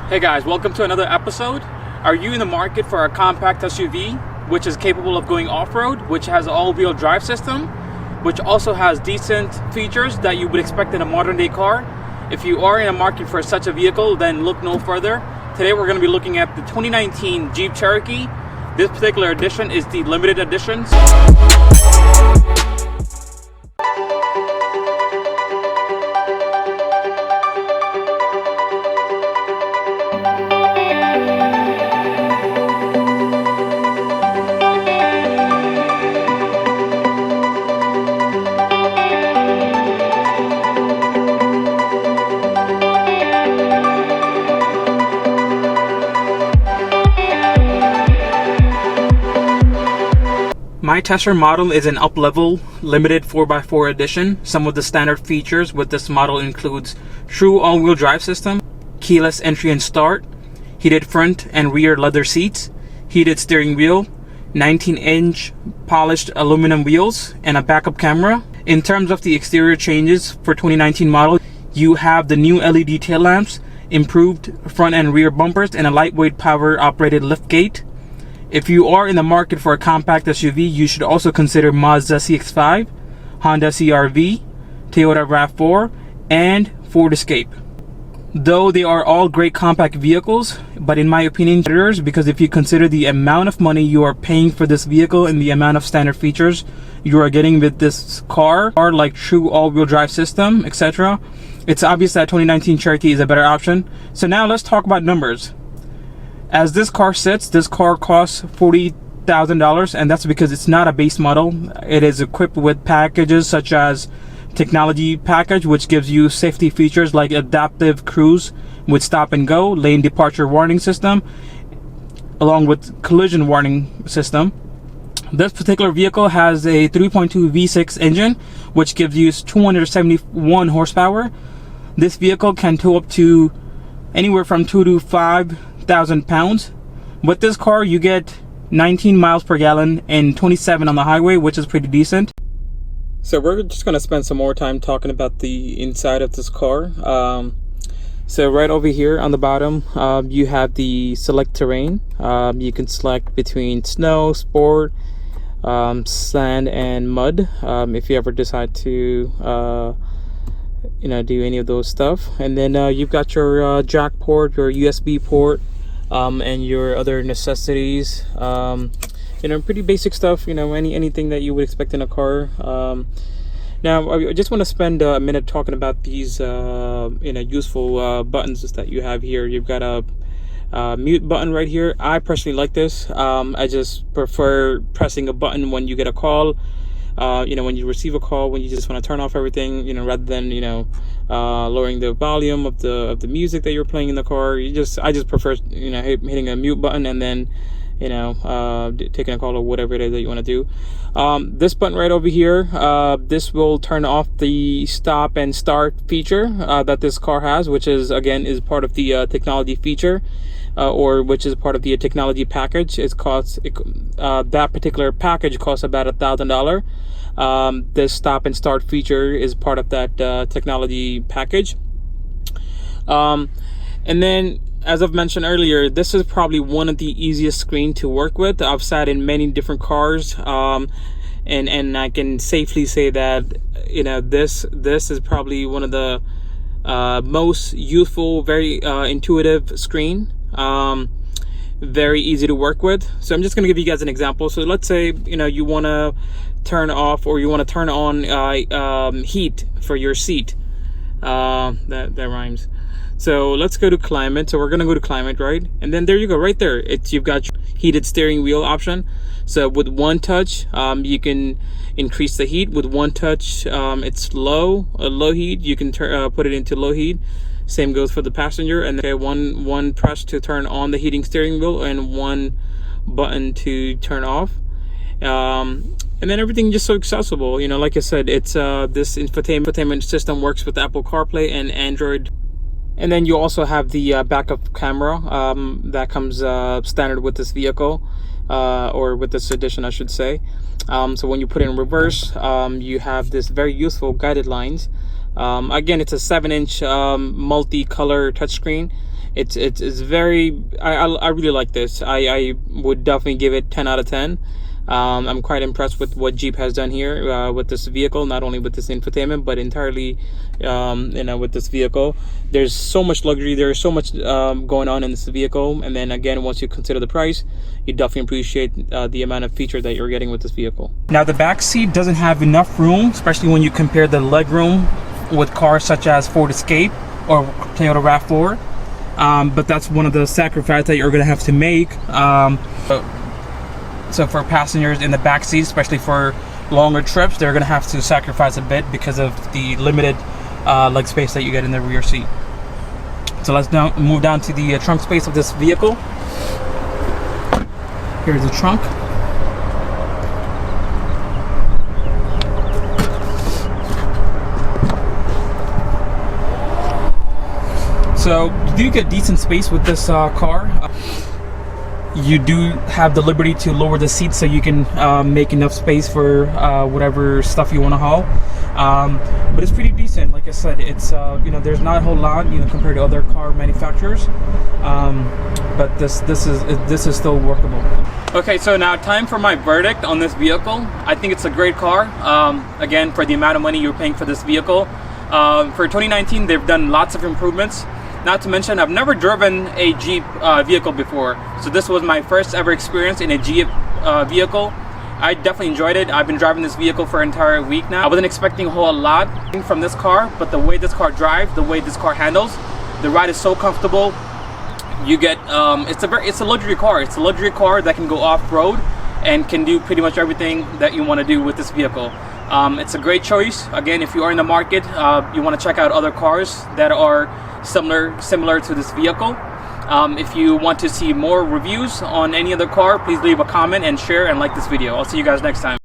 Hey guys, welcome to another episode. Are you in the market for a compact SUV which is capable of going off-road, which has an all-wheel drive system, which also has decent features that you would expect in a modern day car? If you are in the market for such a vehicle, then look no further. Today we're going to be looking at the 2019 Jeep Cherokee. This particular edition is the limited edition. My tester model is an up-level limited 4x4 edition. Some of the standard features with this model includes true all-wheel drive system, keyless entry and start, heated front and rear leather seats, heated steering wheel, 19-inch polished aluminum wheels, and a backup camera. In terms of the exterior changes for 2019 model, you have the new LED tail lamps, improved front and rear bumpers, and a lightweight power-operated liftgate. If you are in the market for a compact SUV, you should also consider Mazda CX-5, Honda CR-V, Toyota RAV4, and Ford Escape. Though they are all great compact vehicles, but in my opinion, because if you consider the amount of money you are paying for this vehicle and the amount of standard features you are getting with this car, like true all-wheel drive system, etc., it's obvious that 2019 Cherokee is a better option. So now let's talk about numbers. As this car sits, this car costs $40,000, and that's because it's not a base model. It is equipped with packages such as technology package, which gives you safety features like adaptive cruise with stop and go, lane departure warning system, along with collision warning system. This particular vehicle has a 3.2 V6 engine, which gives you 271 horsepower. This vehicle can tow up to anywhere from 2 to 5,000 pounds. With this car, you get 19 miles per gallon and 27 on the highway, which is pretty decent. So we're just going to spend some more time talking about the inside of this car. So right over here on the bottom, you have the select terrain. You can select between snow, sport, sand, and mud, if you ever decide to do any of those stuff. And then you've got your jack port, your USB port, and your other necessities. Pretty basic stuff. Anything that you would expect in a car. Now I just want to spend a minute talking about these useful buttons that you have here. You've got a mute button right here. I personally like this. I just prefer pressing a button when you get a call, when you receive a call, when you just want to turn off everything, rather than lowering the volume of the music that you're playing in the car. I just prefer hitting a mute button and then taking a call or whatever it is that you want to do. This button right over here, this will turn off the stop and start feature that this car has, which is part of the technology feature, or which is part of the technology package. That particular package costs about $1,000. This stop and start feature is part of that technology package. And then, as I've mentioned earlier, this is probably one of the easiest screen to work with. I've sat in many different cars, and I can safely say that this is probably one of the most useful, very intuitive screen. Very easy to work with. So I'm just going to give you guys an example. So let's say you want to turn off or you want to turn on heat for your seat. That rhymes. So let's go to climate. So we're going to go to climate, right? And then there you go, right there. You've got your heated steering wheel option. So with one touch, you can increase the heat. With one touch, it's low heat. You can put it into low heat. Same goes for the passenger. And one press to turn on the heating steering wheel and one button to turn off. And then everything just so accessible. Like I said, it's this infotainment system works with Apple CarPlay and Android. And then you also have the backup camera that comes standard with this vehicle, or with this edition, I should say. So when you put it in reverse, you have this very useful guided lines. Again, it's a 7-inch multi-color touchscreen. It's very, I really like this. I would definitely give it 10 out of 10. I'm quite impressed with what Jeep has done here with this vehicle, not only with this infotainment, but entirely, with this vehicle. There's so much luxury, there's so much going on in this vehicle. And then again, once you consider the price, you definitely appreciate the amount of feature that you're getting with this vehicle. Now, the back seat doesn't have enough room, especially when you compare the leg room with cars such as Ford Escape or Toyota RAV4. But that's one of the sacrifices that you're going to have to make. So for passengers in the back seat, especially for longer trips, they're going to have to sacrifice a bit because of the limited leg space that you get in the rear seat. So let's now move down to the trunk space of this vehicle. Here's the trunk. So you do get decent space with this car. You do have the liberty to lower the seats so you can make enough space for whatever stuff you want to haul. But it's pretty decent. Like I said, it's there's not a whole lot compared to other car manufacturers. But this is still workable. Okay, so now time for my verdict on this vehicle. I think it's a great car. Again, for the amount of money you're paying for this vehicle. For 2019, they've done lots of improvements. Not to mention, I've never driven a Jeep vehicle before, so this was my first ever experience in a Jeep vehicle. I definitely enjoyed it. I've been driving this vehicle for an entire week now. I wasn't expecting a whole lot from this car, but the way this car drives, the way this car handles, the ride is so comfortable. You get it's a luxury car. It's a luxury car that can go off-road and can do pretty much everything that you want to do with this vehicle. It's a great choice. Again, if you are in the market, you want to check out other cars that are similar to this vehicle. If you want to see more reviews on any other car, please leave a comment and share and like this video. I'll see you guys next time.